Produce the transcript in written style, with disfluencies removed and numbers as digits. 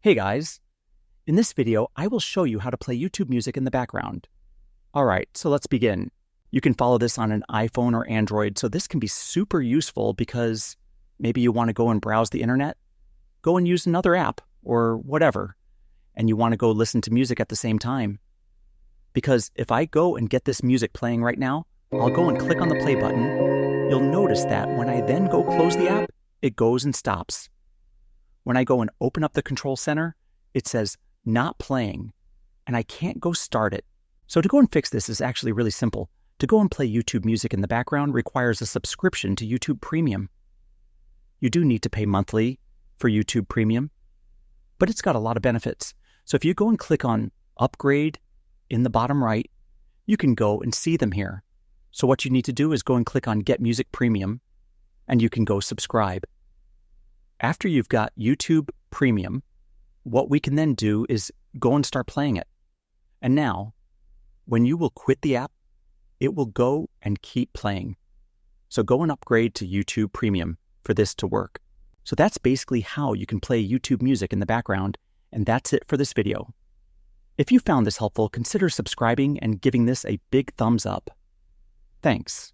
Hey guys, in this video, I will show you how to play YouTube music in the background. All right, so let's begin. You can follow this on an iPhone or Android, so this can be super useful because maybe you want to go and browse the internet, go and use another app or whatever, and you want to go listen to music at the same time. Because if I go and get this music playing right now, I'll go and click on the play button. You'll notice that when I then go close the app, it goes and stops. When I go and open up the control center, it says not playing, and I can't go start it. So to go and fix this is actually really simple. To go and play YouTube music in the background requires a subscription to YouTube Premium. You do need to pay monthly for YouTube Premium, but it's got a lot of benefits. So if you go and click on Upgrade in the bottom right, you can go and see them here. So what you need to do is go and click on Get Music Premium, and you can go subscribe. After you've got YouTube Premium, what we can then do is go and start playing it. And now, when you will quit the app, it will go and keep playing. So go and upgrade to YouTube Premium for this to work. So that's basically how you can play YouTube music in the background, and that's it for this video. If you found this helpful, consider subscribing and giving this a big thumbs up. Thanks.